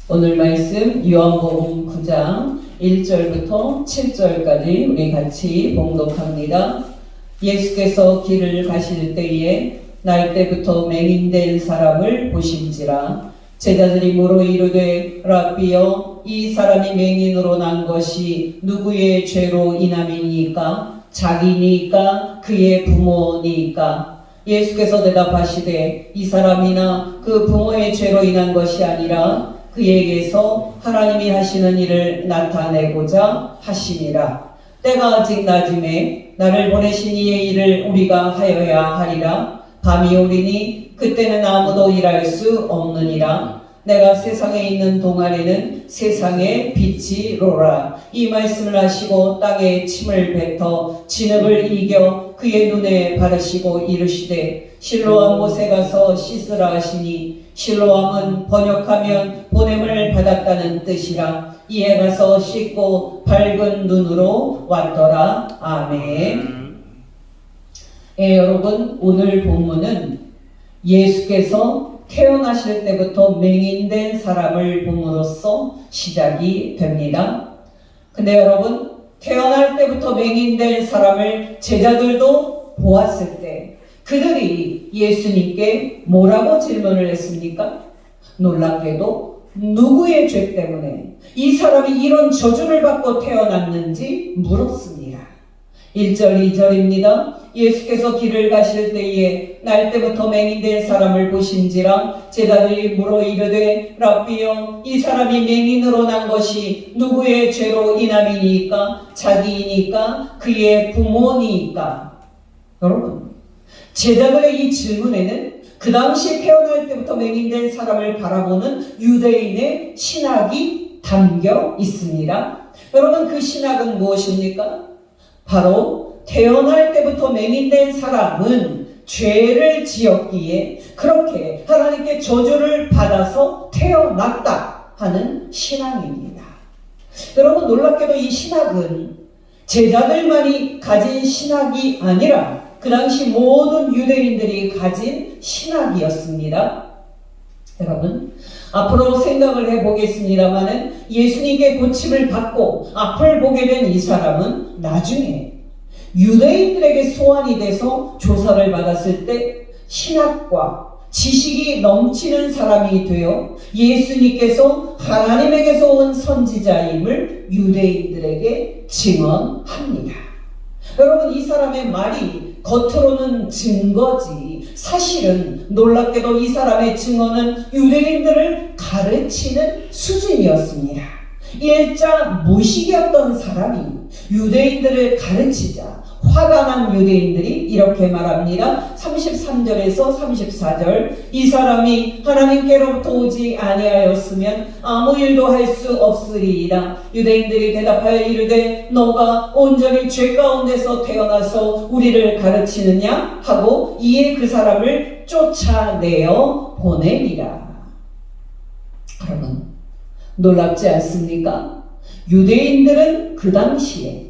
오늘 말씀 요한복음 9장 1절부터 7절까지 우리 같이 봉독합니다. 예수께서 길을 가실 때에 날 때부터 맹인된 사람을 보신지라. 제자들이 물어 이르되 랍비여, 이 사람이 맹인으로 난 것이 누구의 죄로 인함이니까? 자기니까 그의 부모니까? 예수께서 대답하시되 이 사람이나 그 부모의 죄로 인한 것이 아니라 그에게서 하나님이 하시는 일을 나타내고자 하심이라. 때가 아직 낮음에 나를 보내신 이의 일을 우리가 하여야 하리라. 밤이 오리니 그때는 아무도 일할 수 없느니라. 내가 세상에 있는 동안에는 세상의 빛이로라. 이 말씀을 하시고 땅에 침을 뱉어 진흙을 이겨 그의 눈에 바르시고 이르시되 실로암 못에 가서 씻으라 하시니, 실로암은 번역하면 보냄을 받았다는 뜻이라. 이에 가서 씻고 밝은 눈으로 왔더라. 아멘. 여러분, 오늘 본문은 예수께서 태어나실 때부터 맹인된 사람을 봄으로써 시작이 됩니다. 근데 여러분, 태어날 때부터 맹인된 사람을 제자들도 보았을 때 그들이 예수님께 뭐라고 질문을 했습니까? 놀랍게도 누구의 죄 때문에 이 사람이 이런 저주를 받고 태어났는지 물었습니다. 1절 2절입니다. 예수께서 길을 가실 때에 날 때부터 맹인된 사람을 보신지라. 제자들이 물어 이르되 랍비여, 이 사람이 맹인으로 난 것이 누구의 죄로 인함이니까? 자기이니까 그의 부모니까? 여러분, 제자들의 이 질문에는 그 당시 태어날 때부터 맹인된 사람을 바라보는 유대인의 신학이 담겨 있습니다. 여러분, 그 신학은 무엇입니까? 바로 태어날 때부터 맹인된 사람은 죄를 지었기에 그렇게 하나님께 저주를 받아서 태어났다 하는 신앙입니다. 여러분, 놀랍게도 이 신학은 제자들만이 가진 신학이 아니라 그 당시 모든 유대인들이 가진 신학이었습니다. 여러분, 앞으로 생각을 해보겠습니다마는 예수님께 고침을 받고 앞을 보게 된 이 사람은 나중에 유대인들에게 소환이 돼서 조사를 받았을 때 신학과 지식이 넘치는 사람이 되어 예수님께서 하나님에게서 온 선지자임을 유대인들에게 증언합니다. 여러분, 이 사람의 말이 겉으로는 증거지 사실은 놀랍게도 이 사람의 증언은 유대인들을 가르치는 수준이었습니다. 일자 무식이었던 사람이 유대인들을 가르치자 화가 난 유대인들이 이렇게 말합니다. 33절에서 34절. 이 사람이 하나님께로부터 오지 아니하였으면 아무 일도 할 수 없으리이다. 유대인들이 대답하여 이르되 너가 온전히 죄 가운데서 태어나서 우리를 가르치느냐 하고 이에 그 사람을 쫓아내어 보내니라. 여러분, 놀랍지 않습니까? 유대인들은 그 당시에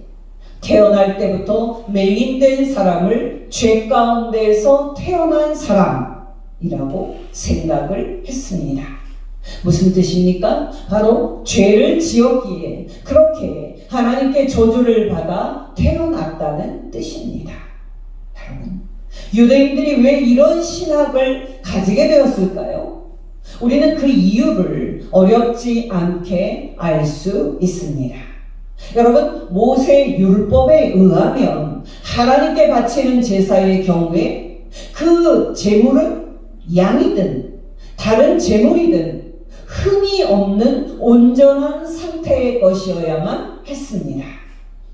태어날 때부터 맹인된 사람을 죄 가운데서 태어난 사람이라고 생각을 했습니다. 무슨 뜻입니까? 바로 죄를 지었기에 그렇게 하나님께 저주를 받아 태어났다는 뜻입니다. 여러분, 유대인들이 왜 이런 신학을 가지게 되었을까요? 우리는 그 이유를 어렵지 않게 알 수 있습니다. 여러분, 모세 율법에 의하면 하나님께 바치는 제사의 경우에 그 제물은 양이든 다른 제물이든 흠이 없는 온전한 상태의 것이어야만 했습니다.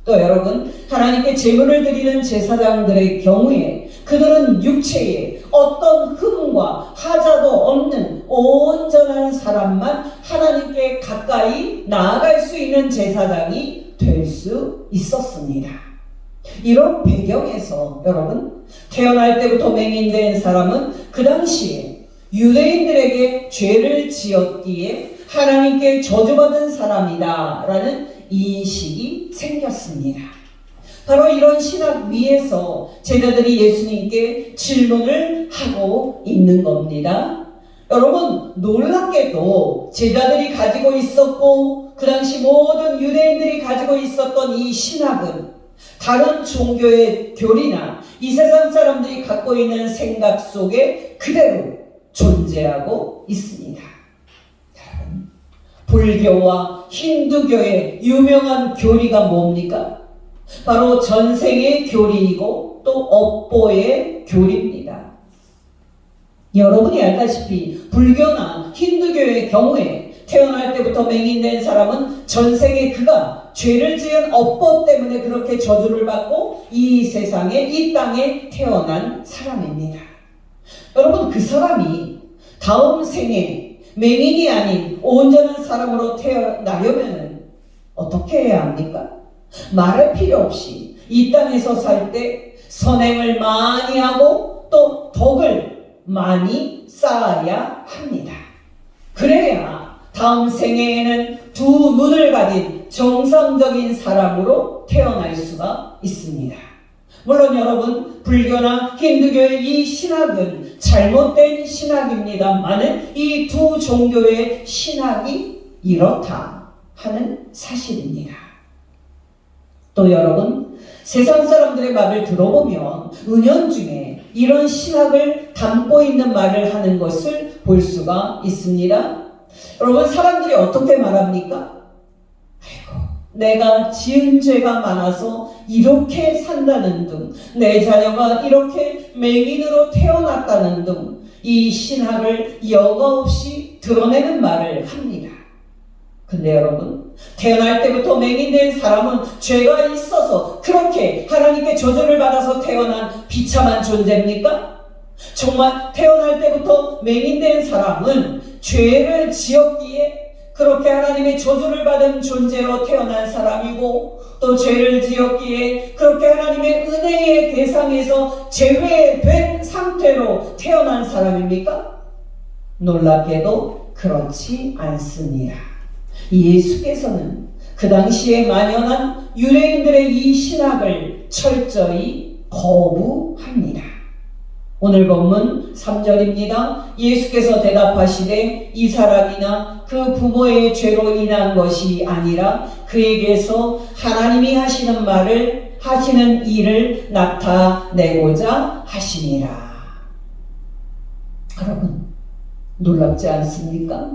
또 여러분, 하나님께 제물을 드리는 제사장들의 경우에 그들은 육체에 어떤 흠과 하자도 없는 온전한 사람만 하나님께 가까이 나아갈 수 있는 제사장이 될 수 있었습니다. 이런 배경에서 여러분, 태어날 때부터 맹인된 사람은 그 당시에 유대인들에게 죄를 지었기에 하나님께 저주받은 사람이다 라는 인식이 생겼습니다. 바로 이런 신학 위에서 제자들이 예수님께 질문을 하고 있는 겁니다. 여러분, 놀랍게도 제자들이 가지고 있었고 그 당시 모든 유대인들이 가지고 있었던 이 신학은 다른 종교의 교리나 이 세상 사람들이 갖고 있는 생각 속에 그대로 존재하고 있습니다. 여러분, 불교와 힌두교의 유명한 교리가 뭡니까? 바로 전생의 교리이고 또 업보의 교리입니다. 여러분이 알다시피 불교나 힌두교의 경우에 태어날 때부터 맹인된 사람은 전생에 그가 죄를 지은 업보 때문에 그렇게 저주를 받고 이 세상에, 이 땅에 태어난 사람입니다. 여러분, 그 사람이 다음 생에 맹인이 아닌 온전한 사람으로 태어나려면 어떻게 해야 합니까? 말할 필요 없이 이 땅에서 살 때 선행을 많이 하고 또 덕을 많이 쌓아야 합니다. 그래야 다음 생애에는 두 눈을 가진 정상적인 사람으로 태어날 수가 있습니다. 물론 여러분, 불교나 힌두교의 이 신학은 잘못된 신학입니다만은 이 두 종교의 신학이 이렇다 하는 사실입니다. 또 여러분, 세상 사람들의 말을 들어보면 은연중에 이런 신학을 담고 있는 말을 하는 것을 볼 수가 있습니다. 여러분, 사람들이 어떻게 말합니까? 아이고, 내가 지은 죄가 많아서 이렇게 산다는 등, 내 자녀가 이렇게 맹인으로 태어났다는 등 이 신학을 여과 없이 드러내는 말을 합니다. 근데 여러분, 태어날 때부터 맹인된 사람은 죄가 있어서 그렇게 하나님께 저주를 받아서 태어난 비참한 존재입니까? 정말 태어날 때부터 맹인된 사람은 죄를 지었기에 그렇게 하나님의 저주를 받은 존재로 태어난 사람이고 또 죄를 지었기에 그렇게 하나님의 은혜의 대상에서 제외된 상태로 태어난 사람입니까? 놀랍게도 그렇지 않습니다. 예수께서는 그 당시에 만연한 유대인들의 이 신학을 철저히 거부합니다. 오늘 본문 3절입니다. 예수께서 대답하시되 이 사람이나 그 부모의 죄로 인한 것이 아니라 그에게서 하나님이 하시는 말을 하시는 일을 나타내고자 하시니라. 여러분, 놀랍지 않습니까?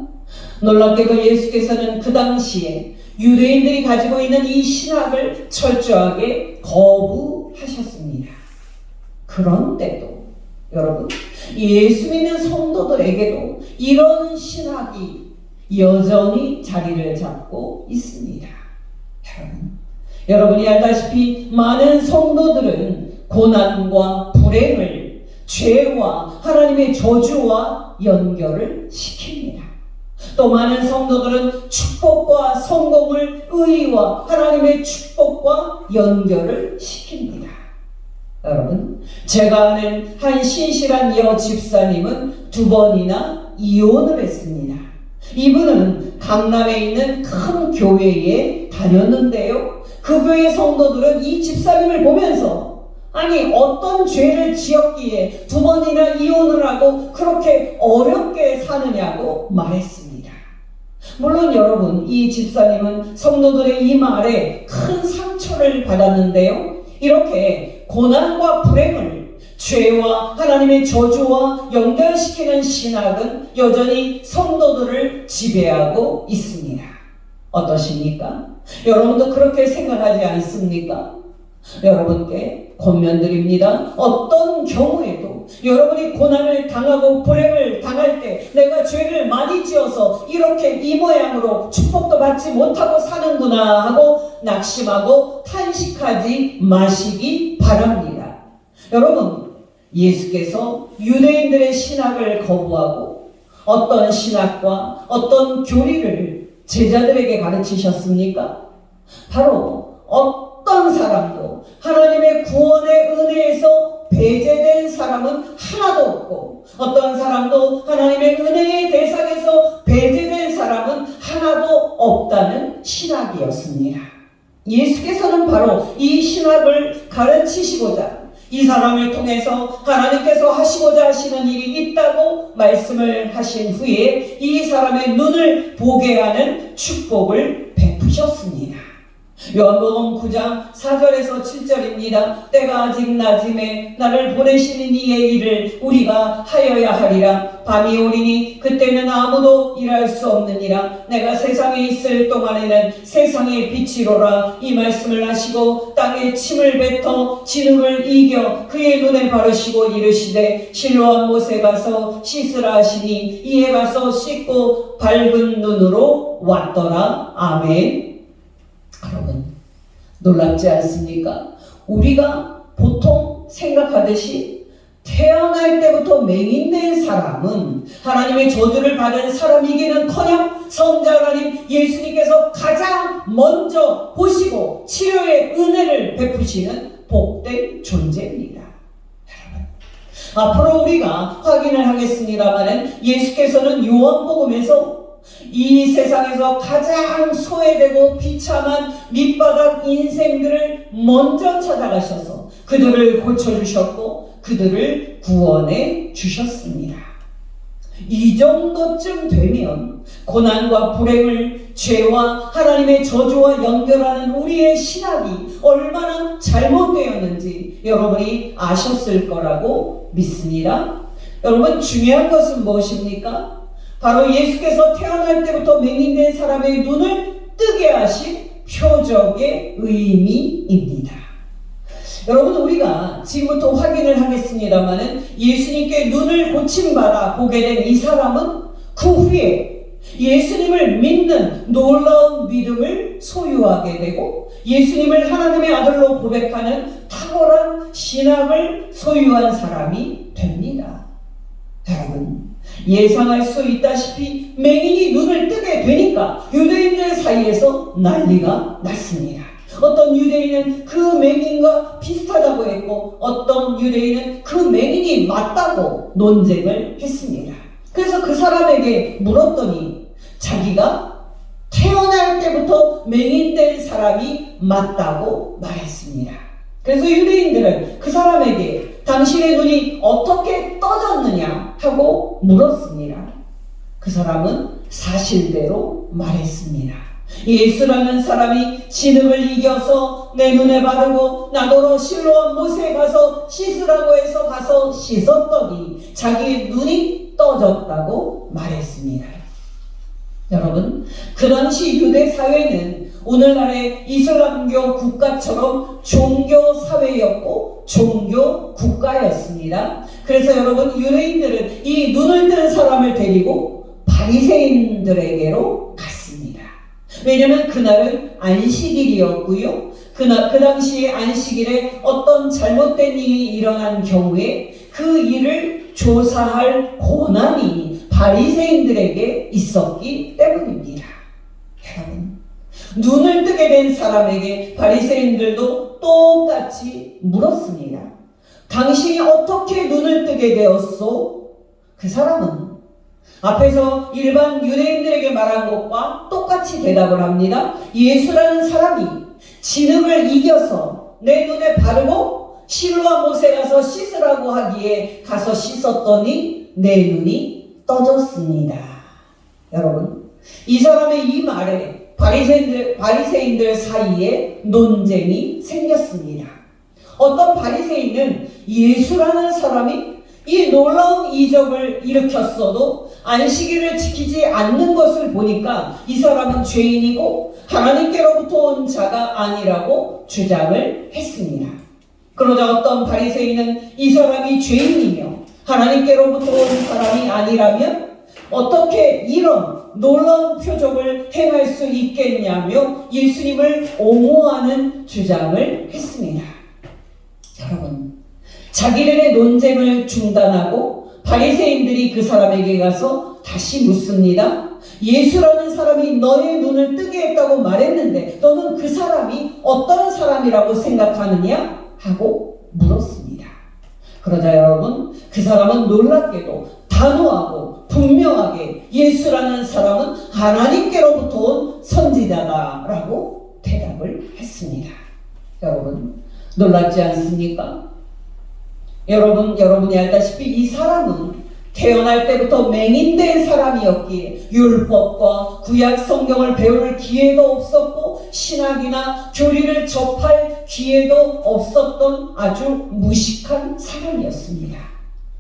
놀랍게도 예수께서는 그 당시에 유대인들이 가지고 있는 이 신학을 철저하게 거부하셨습니다. 그런데도 여러분, 예수 믿는 성도들에게도 이런 신학이 여전히 자리를 잡고 있습니다. 여러분이 알다시피 많은 성도들은 고난과 불행을 죄와 하나님의 저주와 연결을 시킵니다. 또 많은 성도들은 축복과 성공을 의와 하나님의 축복과 연결을 시킵니다. 여러분, 제가 아는 한 신실한 여 집사님은 2번이나 이혼을 했습니다. 이분은 강남에 있는 큰 교회에 다녔는데요, 그 교회 성도들은 이 집사님을 보면서 아니, 어떤 죄를 지었기에 2번이나 이혼을 하고 그렇게 어렵게 사느냐고 말했습니다. 물론 여러분, 이 집사님은 성도들의 이 말에 큰 상처를 받았는데요, 이렇게 고난과 불행을 죄와 하나님의 저주와 연결시키는 신학은 여전히 성도들을 지배하고 있습니다. 어떠십니까? 여러분도 그렇게 생각하지 않습니까? 여러분께 권면드립니다. 어떤 경우에도 여러분이 고난을 당하고 불행을 당할 때 내가 죄를 많이 지어서 이렇게 이 모양으로 축복도 받지 못하고 사는구나 하고 낙심하고 탄식하지 마시기 바랍니다. 여러분, 예수께서 유대인들의 신학을 거부하고 어떤 신학과 어떤 교리를 제자들에게 가르치셨습니까? 바로 어떤 사람도 하나님의 구원의 은혜에서 배제된 사람은 하나도 없고 어떤 사람도 하나님의 은혜의 대상에서 배제된 사람은 하나도 없다는 신학이었습니다. 예수께서는 바로 이 신학을 가르치시고자 이 사람을 통해서 하나님께서 하시고자 하시는 일이 있다고 말씀을 하신 후에 이 사람의 눈을 보게 하는 축복을 베푸셨습니다. 요한복음 9장 4절에서 7절입니다. 때가 아직 낮음에 나를 보내시는 이의 일을 우리가 하여야 하리라. 밤이 오리니 그때는 아무도 일할 수 없느니라. 내가 세상에 있을 동안에는 세상의 빛이로라. 이 말씀을 하시고 땅에 침을 뱉어 진흙을 이겨 그의 눈에 바르시고 이르시되 실로암 못에 가서 씻으라 하시니 이에 가서 씻고 밝은 눈으로 왔더라. 아멘. 여러분, 놀랍지 않습니까? 우리가 보통 생각하듯이 태어날 때부터 맹인된 사람은 하나님의 저주를 받은 사람이기는커녕 성자 하나님 예수님께서 가장 먼저 보시고 치료의 은혜를 베푸시는 복된 존재입니다. 여러분, 앞으로 우리가 확인을 하겠습니다마는 예수께서는 요한복음에서 이 세상에서 가장 소외되고 비참한 밑바닥 인생들을 먼저 찾아가셔서 그들을 고쳐주셨고 그들을 구원해 주셨습니다. 이 정도쯤 되면 고난과 불행을 죄와 하나님의 저주와 연결하는 우리의 신학이 얼마나 잘못되었는지 여러분이 아셨을 거라고 믿습니다. 여러분, 중요한 것은 무엇입니까? 바로 예수께서 태어날 때부터 맹인된 사람의 눈을 뜨게 하신 표적의 의미입니다. 여러분, 우리가 지금부터 확인을 하겠습니다마는 예수님께 눈을 고침받아 보게 된 이 사람은 그 후에 예수님을 믿는 놀라운 믿음을 소유하게 되고 예수님을 하나님의 아들로 고백하는 탁월한 신앙을 소유한 사람이 됩니다. 여러분, 예상할 수 있다시피 맹인이 눈을 뜨게 되니까 유대인들 사이에서 난리가 났습니다. 어떤 유대인은 그 맹인과 비슷하다고 했고 어떤 유대인은 그 맹인이 맞다고 논쟁을 했습니다. 그래서 그 사람에게 물었더니 자기가 태어날 때부터 맹인된 사람이 맞다고 말했습니다. 그래서 유대인들은 그 사람에게 당신의 눈이 어떻게 떠졌느냐 하고 물었습니다. 그 사람은 사실대로 말했습니다. 예수라는 사람이 진흙을 이겨서 내 눈에 바르고 나더러 실로암 못에 가서 씻으라고 해서 가서 씻었더니 자기의 눈이 떠졌다고 말했습니다. 여러분, 그 당시 유대 사회는 오늘날의 이슬람교 국가처럼 종교 사회였고 종교 국가였습니다. 그래서 여러분, 유대인들은 이 눈을 뜬 사람을 데리고 바리새인들에게로 갔습니다. 왜냐하면 그날은 안식일이었고요. 그 당시의 안식일에 어떤 잘못된 일이 일어난 경우에 그 일을 조사할 권한이 바리새인들에게 있었기 때문입니다. 여러분, 눈을 뜨게 된 사람에게 바리새인들도 똑같이 물었습니다. 당신이 어떻게 눈을 뜨게 되었소? 그 사람은 앞에서 일반 유대인들에게 말한 것과 똑같이 대답을 합니다. 예수라는 사람이 진흙을 이겨서 내 눈에 바르고 실로암 못에 가서 씻으라고 하기에 가서 씻었더니 내 눈이 떠졌습니다. 여러분, 이 사람의 이 말에 바리새인들 사이에 논쟁이 생겼습니다. 어떤 바리새인은 예수라는 사람이 이 놀라운 이적을 일으켰어도 안식일을 지키지 않는 것을 보니까 이 사람은 죄인이고 하나님께로부터 온 자가 아니라고 주장을 했습니다. 그러자 어떤 바리새인은 이 사람이 죄인이며 하나님께로부터 온 사람이 아니라면 어떻게 이런 놀라운 표적을 행할 수 있겠냐며 예수님을 옹호하는 주장을 했습니다. 여러분, 자기들의 논쟁을 중단하고 바리새인들이 그 사람에게 가서 다시 묻습니다. 예수라는 사람이 너의 눈을 뜨게 했다고 말했는데 너는 그 사람이 어떤 사람이라고 생각하느냐? 하고 물었습니다. 그러자 여러분, 그 사람은 놀랍게도 단호하고 분명하게 예수라는 사람은 하나님께로부터 온 선지자다라고 대답을 했습니다. 여러분, 놀랍지 않습니까? 여러분이 알다시피 이 사람은 태어날 때부터 맹인된 사람이었기에 율법과 구약 성경을 배울 기회도 없었고 신학이나 교리를 접할 기회도 없었던 아주 무식한 사람이었습니다.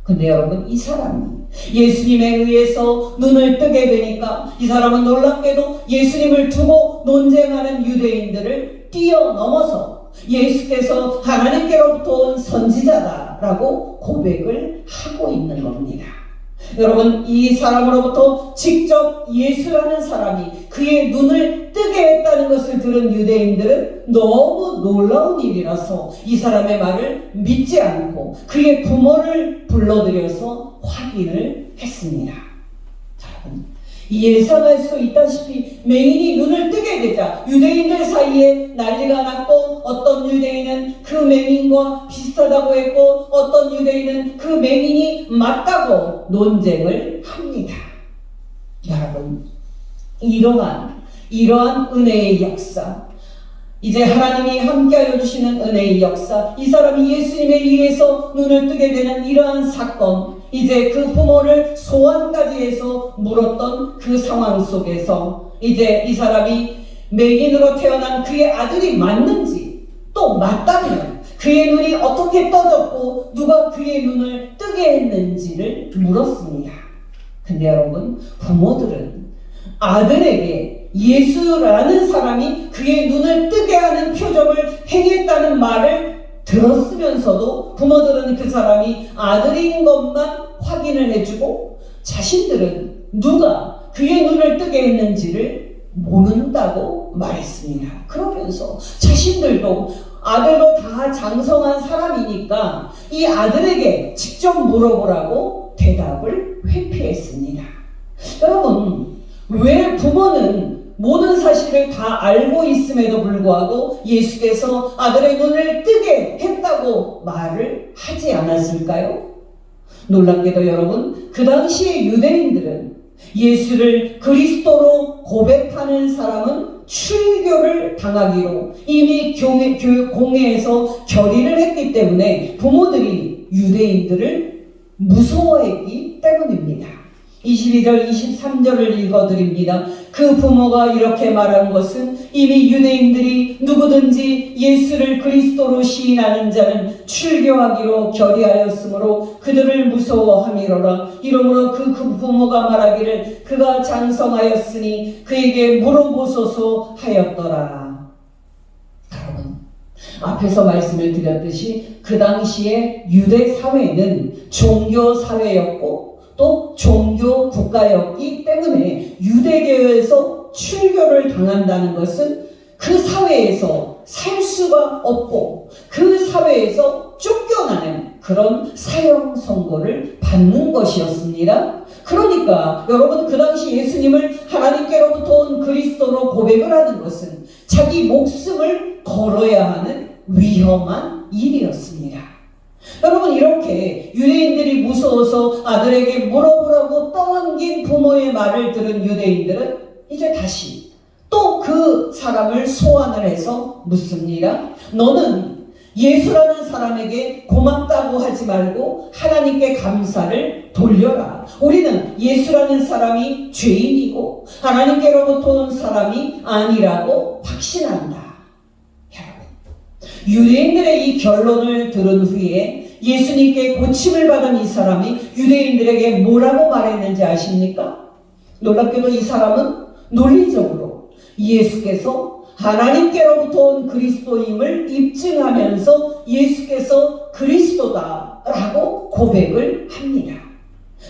근데 여러분, 이 사람이 예수님에 의해서 눈을 뜨게 되니까 이 사람은 놀랍게도 예수님을 두고 논쟁하는 유대인들을 뛰어넘어서 예수께서 하나님께로부터 온 선지자다라고 고백을 하고 있는 겁니다. 여러분, 이 사람으로부터 직접 예수라는 사람이 그의 눈을 뜨게 했다는 것을 들은 유대인들은 너무 놀라운 일이라서 이 사람의 말을 믿지 않고 그의 부모를 불러들여서 확인을 했습니다. 여러분, 예상할 수 있다시피 맹인이 눈을 뜨게 되자 유대인들 사이에 난리가 났고, 어떤 유대인은 그 맹인과 비슷하다고 했고 어떤 유대인은 그 맹인이 맞다고 논쟁을 합니다. 여러분, 이러한 은혜의 역사, 이제 하나님이 함께하여 주시는 은혜의 역사, 이 사람이 예수님에 의해서 눈을 뜨게 되는 이러한 사건, 이제 그 부모를 소환까지 해서 물었던 그 상황 속에서 이제 이 사람이 맹인으로 태어난 그의 아들이 맞는지, 또 맞다면 그의 눈이 어떻게 떠졌고 누가 그의 눈을 뜨게 했는지를 물었습니다. 근데 여러분, 부모들은 아들에게 예수라는 사람이 그의 눈을 뜨게 하는 표적을 행했다는 말을 들었으면서도 부모들은 그 사람이 아들인 것만 확인을 해주고 자신들은 누가 그의 눈을 뜨게 했는지를 모른다고 말했습니다. 그러면서 자신들도 아들도 다 장성한 사람이니까 이 아들에게 직접 물어보라고 대답을 회피했습니다. 여러분, 왜 부모는 모든 사실을 다 알고 있음에도 불구하고 예수께서 아들의 눈을 뜨게 했다고 말을 하지 않았을까요? 놀랍게도 여러분, 그 당시의 유대인들은 예수를 그리스도로 고백하는 사람은 출교를 당하기로 이미 공회에서 결의를 했기 때문에 부모들이 유대인들을 무서워했기 때문입니다. 22절 23절을 읽어드립니다. 그 부모가 이렇게 말한 것은 이미 유대인들이 누구든지 예수를 그리스도로 시인하는 자는 출교하기로 결의하였으므로 그들을 무서워함이로라. 이러므로 그 부모가 말하기를 그가 장성하였으니 그에게 물어보소서 하였더라. 여러분, 앞에서 말씀을 드렸듯이 그 당시에 유대 사회는 종교 사회였고 또 종교 국가였기 때문에 유대교에서 출교를 당한다는 것은 그 사회에서 살 수가 없고 그 사회에서 쫓겨나는 그런 사형 선고를 받는 것이었습니다. 그러니까 여러분, 그 당시 예수님을 하나님께로부터 온 그리스도로 고백을 하는 것은 자기 목숨을 걸어야 하는 위험한 일이었습니다. 여러분, 이렇게 유대인들이 무서워서 아들에게 물어보라고 떠넘긴 부모의 말을 들은 유대인들은 이제 다시 또 그 사람을 소환을 해서 묻습니다. 너는 예수라는 사람에게 고맙다고 하지 말고 하나님께 감사를 돌려라. 우리는 예수라는 사람이 죄인이고 하나님께로부터 온 사람이 아니라고 확신한다. 유대인들의 이 결론을 들은 후에 예수님께 고침을 받은 이 사람이 유대인들에게 뭐라고 말했는지 아십니까? 놀랍게도 이 사람은 논리적으로 예수께서 하나님께로부터 온 그리스도임을 입증하면서 예수께서 그리스도다라고 고백을 합니다.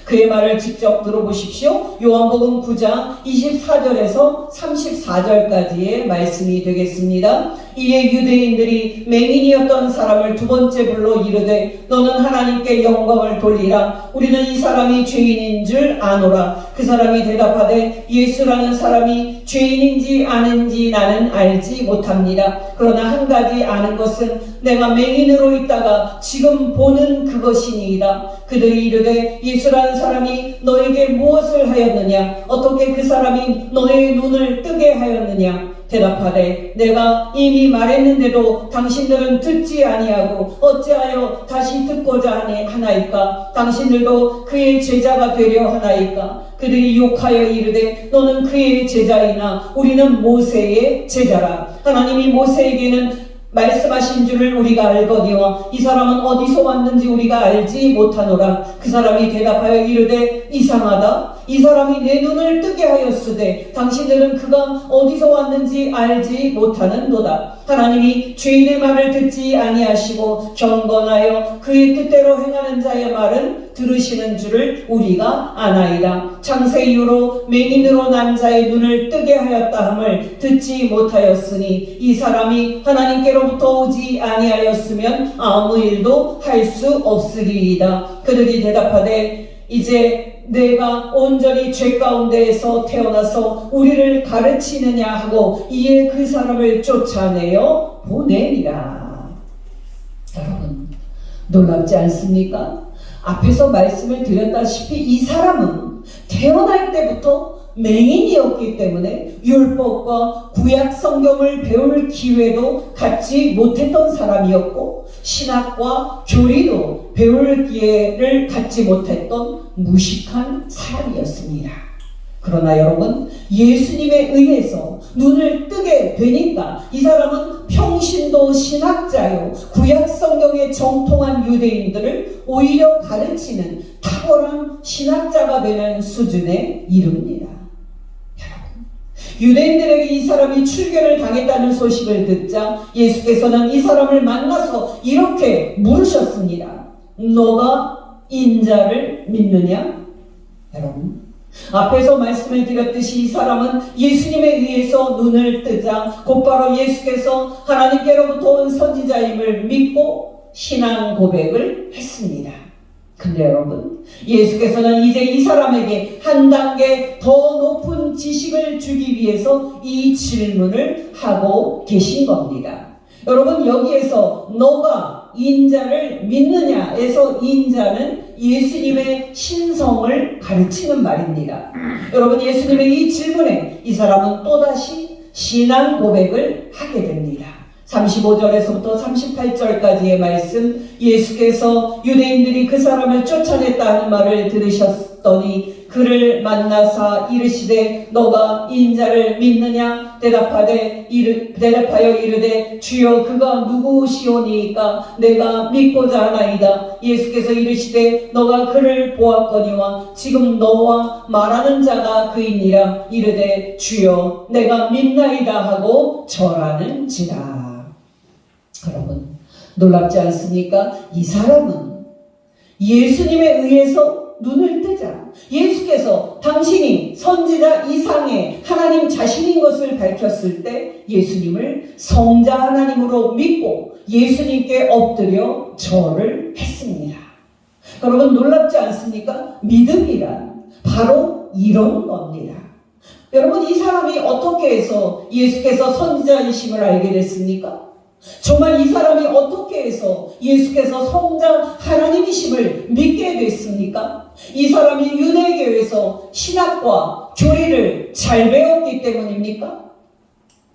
그의 말을 직접 들어보십시오. 요한복음 9장 24절에서 34절까지의 말씀이 되겠습니다. 이에 유대인들이 맹인이었던 사람을 두 번째 불러 이르되 너는 하나님께 영광을 돌리라. 우리는 이 사람이 죄인인 줄 아노라. 그 사람이 대답하되 예수라는 사람이 죄인인지 아닌지 나는 알지 못합니다. 그러나 한 가지 아는 것은 내가 맹인으로 있다가 지금 보는 그것이니이다. 그들이 이르되 예수라는 사람이 너에게 무엇을 하였느냐? 어떻게 그 사람이 너의 눈을 뜨게 하였느냐? 대답하되 내가 이미 말했는데도 당신들은 듣지 아니하고 어찌하여 다시 듣고자 하나이까? 당신들도 그의 제자가 되려 하나이까? 그들이 욕하여 이르되 너는 그의 제자이나 우리는 모세의 제자라. 하나님이 모세에게는 말씀하신 줄을 우리가 알거니와 이 사람은 어디서 왔는지 우리가 알지 못하노라. 그 사람이 대답하여 이르되 이상하다. 이 사람이 내 눈을 뜨게 하였으되 당신들은 그가 어디서 왔는지 알지 못하는도다. 하나님이 죄인의 말을 듣지 아니하시고 경건하여 그의 뜻대로 행하는 자의 말은 들으시는 줄을 우리가 아나이다. 창세 이후로 맹인으로 난 자의 눈을 뜨게 하였다 함을 듣지 못하였으니 이 사람이 하나님께로부터 오지 아니하였으면 아무 일도 할 수 없으리이다. 그들이 대답하되 이제 내가 온전히 죄 가운데에서 태어나서 우리를 가르치느냐 하고 이에 그 사람을 쫓아내어 보내니라. 여러분 놀랍지 않습니까? 앞에서 말씀을 드렸다시피 이 사람은 태어날 때부터 맹인이었기 때문에 율법과 구약 성경을 배울 기회도 갖지 못했던 사람이었고 신학과 교리도 배울 기회를 갖지 못했던 무식한 사람이었습니다. 그러나 여러분 예수님에 의해서 눈을 뜨게 되니까 이 사람은 평신도 신학자요 구약 성경에 정통한 유대인들을 오히려 가르치는 탁월한 신학자가 되는 수준에 이릅니다. 유대인들에게 이 사람이 출교를 당했다는 소식을 듣자 예수께서는 이 사람을 만나서 이렇게 물으셨습니다. 너가 인자를 믿느냐? 여러분 앞에서 말씀을 드렸듯이 이 사람은 예수님에 의해서 눈을 뜨자 곧바로 예수께서 하나님께로부터 온 선지자임을 믿고 신앙 고백을 했습니다. 근데 여러분 예수께서는 이제 이 사람에게 한 단계 더 높은 지식을 주기 위해서 이 질문을 하고 계신 겁니다. 여러분 여기에서 너가 인자를 믿느냐에서 인자는 예수님의 신성을 가르치는 말입니다. 여러분 예수님의 이 질문에 이 사람은 또다시 신앙 고백을 하게 됩니다. 35절에서부터 38절까지의 말씀 예수께서 유대인들이 그 사람을 쫓아냈다 하는 말을 들으셨더니 그를 만나사 이르시되 너가 인자를 믿느냐? 대답하여 이르되 주여 그가 누구시오니까 내가 믿고자 하나이다. 예수께서 이르시되 너가 그를 보았거니와 지금 너와 말하는 자가 그이니라. 이르되 주여 내가 믿나이다 하고 절하는지라. 여러분 놀랍지 않습니까? 이 사람은 예수님에 의해서 눈을 뜨자 예수께서 당신이 선지자 이상의 하나님 자신인 것을 밝혔을 때 예수님을 성자 하나님으로 믿고 예수님께 엎드려 절을 했습니다. 여러분 놀랍지 않습니까? 믿음이란 바로 이런 겁니다. 여러분 이 사람이 어떻게 해서 예수께서 선지자이심을 알게 됐습니까? 정말 이 사람이 어떻게 해서 예수께서 성자 하나님이심을 믿게 됐습니까? 이 사람이 유대교에서 신학과 교리를 잘 배웠기 때문입니까?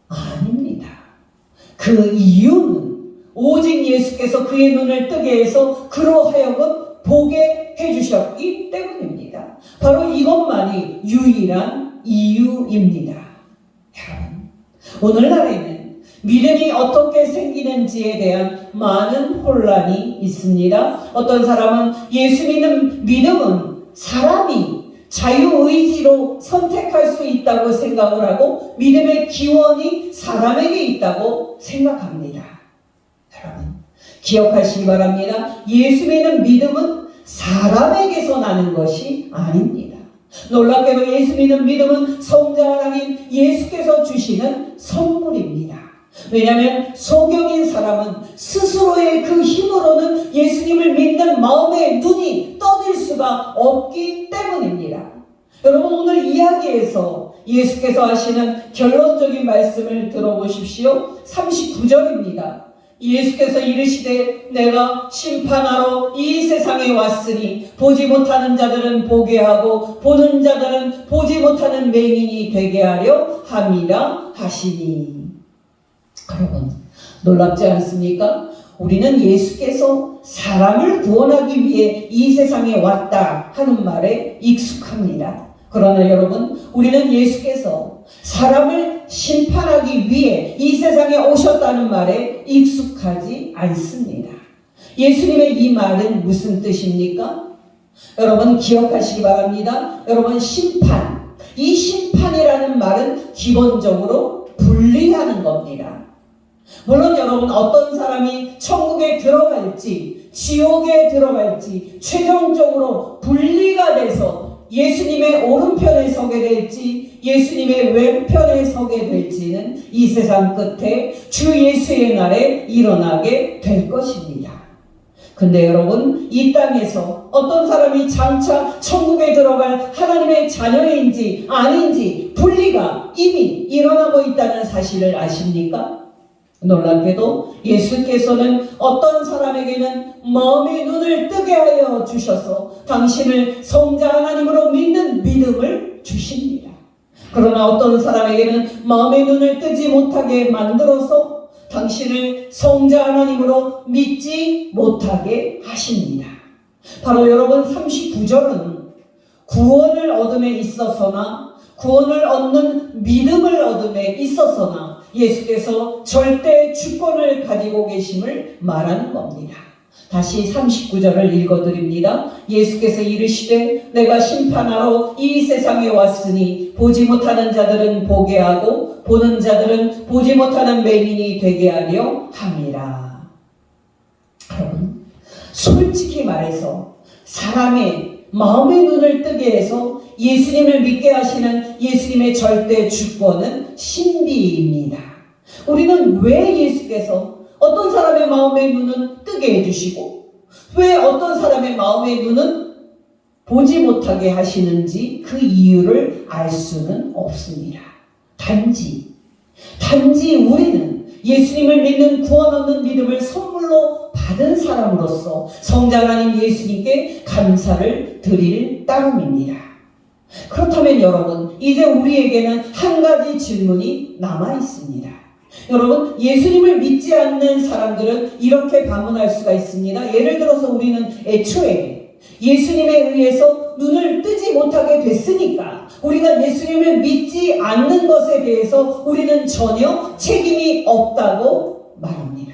아닙니다. 그 이유는 오직 예수께서 그의 눈을 뜨게 해서 그로 하여금 보게 해주셨기 때문입니다. 바로 이것만이 유일한 이유입니다. 여러분 오늘날에는 믿음이 어떻게 생기는지에 대한 많은 혼란이 있습니다. 어떤 사람은 예수 믿는 믿음은 사람이 자유의지로 선택할 수 있다고 생각을 하고 믿음의 기원이 사람에게 있다고 생각합니다. 여러분 기억하시기 바랍니다. 예수 믿는 믿음은 사람에게서 나는 것이 아닙니다. 놀랍게도 예수 믿는 믿음은 성자 하나님 예수께서 주시는 선물입니다. 왜냐하면 소경인 사람은 스스로의 그 힘으로는 예수님을 믿는 마음의 눈이 떠질 수가 없기 때문입니다. 여러분 오늘 이야기에서 예수께서 하시는 결론적인 말씀을 들어보십시오. 39절입니다. 예수께서 이르시되 내가 심판하러 이 세상에 왔으니 보지 못하는 자들은 보게 하고 보는 자들은 보지 못하는 맹인이 되게 하려 함이라 하시니. 여러분, 놀랍지 않습니까? 우리는 예수께서 사람을 구원하기 위해 이 세상에 왔다 하는 말에 익숙합니다. 그러나 여러분, 우리는 예수께서 사람을 심판하기 위해 이 세상에 오셨다는 말에 익숙하지 않습니다. 예수님의 이 말은 무슨 뜻입니까? 여러분 기억하시기 바랍니다. 여러분, 심판, 이 심판이라는 말은 기본적으로 분리하는 겁니다. 물론 여러분, 어떤 사람이 천국에 들어갈지 지옥에 들어갈지 최종적으로 분리가 돼서 예수님의 오른편에 서게 될지 예수님의 왼편에 서게 될지는 이 세상 끝에 주 예수의 날에 일어나게 될 것입니다. 근데 여러분, 이 땅에서 어떤 사람이 장차 천국에 들어갈 하나님의 자녀인지 아닌지 분리가 이미 일어나고 있다는 사실을 아십니까? 놀랍게도 예수께서는 어떤 사람에게는 마음의 눈을 뜨게 하여 주셔서 당신을 성자 하나님으로 믿는 믿음을 주십니다. 그러나 어떤 사람에게는 마음의 눈을 뜨지 못하게 만들어서 당신을 성자 하나님으로 믿지 못하게 하십니다. 바로 여러분 39절은 구원을 얻음에 있어서나 구원을 얻는 믿음을 얻음에 있어서나 예수께서 절대 주권을 가지고 계심을 말하는 겁니다. 다시 39절을 읽어드립니다. 예수께서 이르시되 내가 심판하러 이 세상에 왔으니 보지 못하는 자들은 보게 하고 보는 자들은 보지 못하는 맹인이 되게 하려 함이라. 여러분, 솔직히 말해서 사람의 마음의 눈을 뜨게 해서 예수님을 믿게 하시는 예수님의 절대 주권은 신비입니다. 우리는 왜 예수께서 어떤 사람의 마음의 눈은 뜨게 해주시고 왜 어떤 사람의 마음의 눈은 보지 못하게 하시는지 그 이유를 알 수는 없습니다. 단지 우리는 예수님을 믿는 구원 얻는 믿음을 선물로 받은 사람으로서 성자 하나님 예수님께 감사를 드릴 따름입니다. 그렇다면 여러분, 이제 우리에게는 한 가지 질문이 남아 있습니다. 여러분, 예수님을 믿지 않는 사람들은 이렇게 반문할 수가 있습니다. 예를 들어서 우리는 애초에 예수님에 의해서 눈을 뜨지 못하게 됐으니까 우리가 예수님을 믿지 않는 것에 대해서 우리는 전혀 책임이 없다고 말합니다.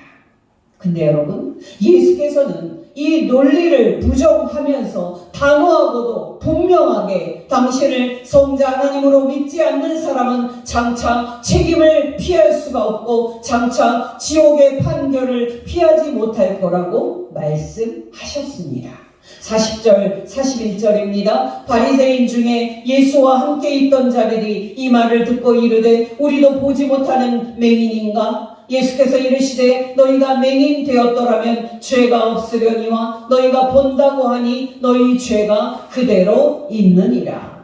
근데 여러분, 예수께서는 이 논리를 부정하면서 단호하고도 분명하게 당신을 성자 하나님으로 믿지 않는 사람은 장차 책임을 피할 수가 없고 장차 지옥의 판결을 피하지 못할 거라고 말씀하셨습니다. 40절, 41절입니다. 바리새인 중에 예수와 함께 있던 자들이 이 말을 듣고 이르되 우리도 보지 못하는 맹인인가? 예수께서 이르시되 너희가 맹인 되었더라면 죄가 없으려니와 너희가 본다고 하니 너희 죄가 그대로 있느니라.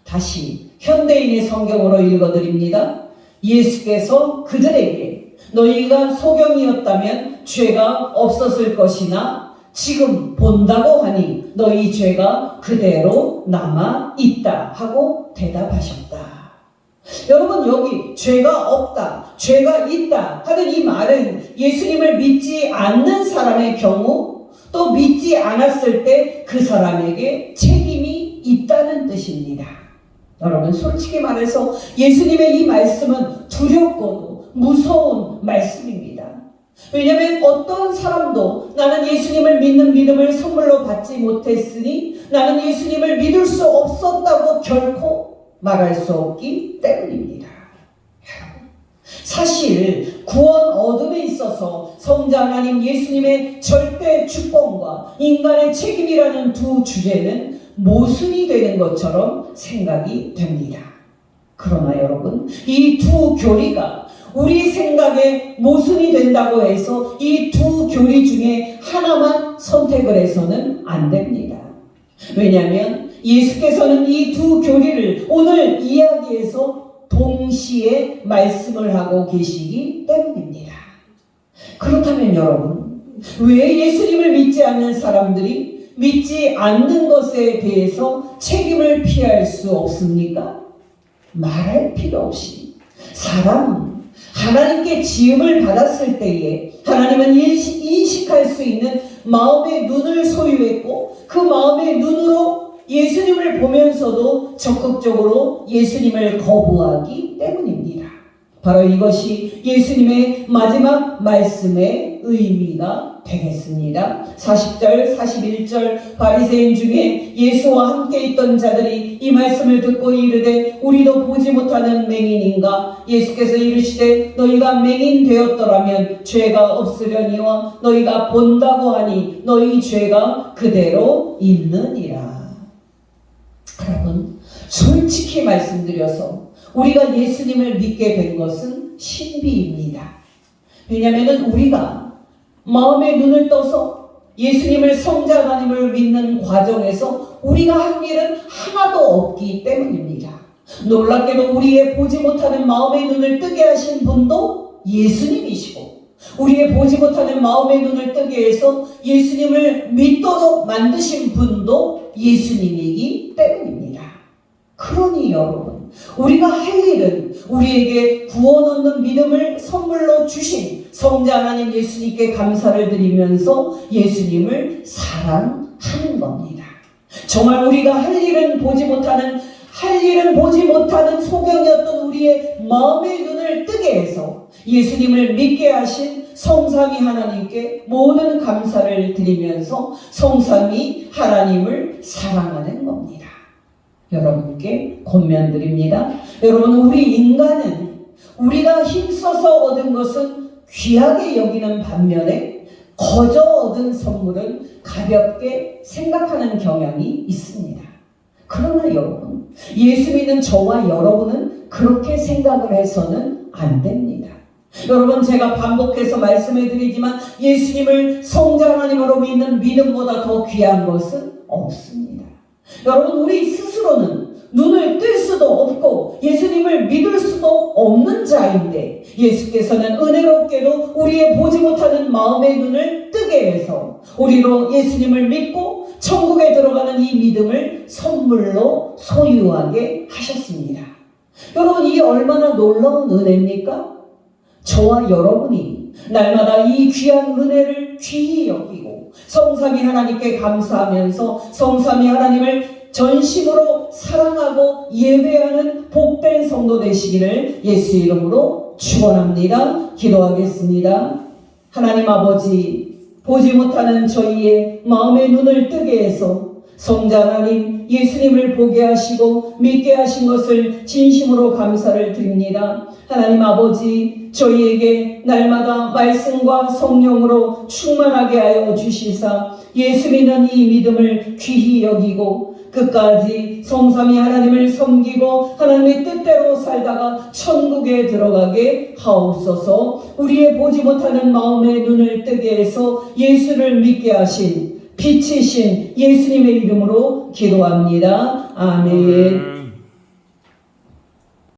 다시 현대인의 성경으로 읽어드립니다. 예수께서 그들에게 너희가 소경이었다면 죄가 없었을 것이나 지금 본다고 하니 너희 죄가 그대로 남아있다 하고 대답하셨다. 여러분, 여기 죄가 없다, 죄가 있다 하는 이 말은 예수님을 믿지 않는 사람의 경우 또 믿지 않았을 때 그 사람에게 책임이 있다는 뜻입니다. 여러분, 솔직히 말해서 예수님의 이 말씀은 두렵고도 무서운 말씀입니다. 왜냐하면 어떤 사람도 나는 예수님을 믿는 믿음을 선물로 받지 못했으니 나는 예수님을 믿을 수 없었다고 결코 말할 수 없기 때문입니다. 사실 구원 얻음에 있어서 성자 하나님 예수님의 절대 주권과 인간의 책임이라는 두 주제는 모순이 되는 것처럼 생각이 됩니다. 그러나 여러분, 이 두 교리가 우리 생각에 모순이 된다고 해서 이 두 교리 중에 하나만 선택을 해서는 안 됩니다. 왜냐하면 예수께서는 이 두 교리를 오늘 이야기에서 동시에 말씀을 하고 계시기 때문입니다. 그렇다면 여러분, 왜 예수님을 믿지 않는 사람들이 믿지 않는 것에 대해서 책임을 피할 수 없습니까? 말할 필요 없이 하나님께 지음을 받았을 때에 하나님은 인식할 수 있는 마음의 눈을 소유했고, 그 마음의 눈으로 예수님을 보면서도 적극적으로 예수님을 거부하기 때문입니다. 바로 이것이 예수님의 마지막 말씀의 의미가 되겠습니다. 40절, 41절 바리새인 중에 예수와 함께 있던 자들이 이 말씀을 듣고 이르되 우리도 보지 못하는 맹인인가? 예수께서 이르시되 너희가 맹인 되었더라면 죄가 없으려니와 너희가 본다고 하니 너희 죄가 그대로 있느니라. 여러분, 솔직히 말씀드려서 우리가 예수님을 믿게 된 것은 신비입니다. 왜냐하면 우리가 마음의 눈을 떠서 예수님을 성자 하나님을 믿는 과정에서 우리가 한 일은 하나도 없기 때문입니다. 놀랍게도 우리의 보지 못하는 마음의 눈을 뜨게 하신 분도 예수님이시고, 우리의 보지 못하는 마음의 눈을 뜨게 해서 예수님을 믿도록 만드신 분도 예수님이기 때문입니다. 그러니 여러분, 우리가 할 일은 우리에게 구원 얻는 믿음을 선물로 주신 성자 하나님 예수님께 감사를 드리면서 예수님을 사랑하는 겁니다. 정말 우리가 할 일은 보지 못하는 소경이었던 우리의 마음의 눈을 뜨게 해서 예수님을 믿게 하신 성삼위 하나님께 모든 감사를 드리면서 성삼위 하나님을 사랑하는 겁니다. 여러분께 권면드립니다. 여러분, 우리 인간은 우리가 힘써서 얻은 것은 귀하게 여기는 반면에 거저 얻은 선물은 가볍게 생각하는 경향이 있습니다. 그러나 여러분, 예수 믿는 저와 여러분은 그렇게 생각을 해서는 안 됩니다. 여러분, 제가 반복해서 말씀해 드리지만 예수님을 성자 하나님으로 믿는 믿음보다 더 귀한 것은 없습니다. 여러분, 우리 스스로는 눈을 뜰 수도 없고 예수님을 믿을 수도 없는 자인데, 예수께서는 은혜롭게도 우리의 보지 못하는 마음의 눈을 뜨게 해서 우리로 예수님을 믿고 천국에 들어가는 이 믿음을 선물로 소유하게 하셨습니다. 여러분, 이게 얼마나 놀라운 은혜입니까? 저와 여러분이 날마다 이 귀한 은혜를 귀히 여기고 성삼위 하나님께 감사하면서 성삼위 하나님을 전심으로 사랑하고 예배하는 복된 성도 되시기를 예수 이름으로 축원합니다. 기도하겠습니다. 하나님 아버지, 보지 못하는 저희의 마음의 눈을 뜨게 해서 성자 하나님 예수님을 보게 하시고 믿게 하신 것을 진심으로 감사를 드립니다. 하나님 아버지, 저희에게 날마다 말씀과 성령으로 충만하게 하여 주시사 예수 믿는 이 믿음을 귀히 여기고 끝까지 성삼위 하나님을 섬기고 하나님의 뜻대로 살다가 천국에 들어가게 하옵소서. 우리의 보지 못하는 마음의 눈을 뜨게 해서 예수를 믿게 하신 빛이신 예수님의 이름으로 기도합니다. 아멘.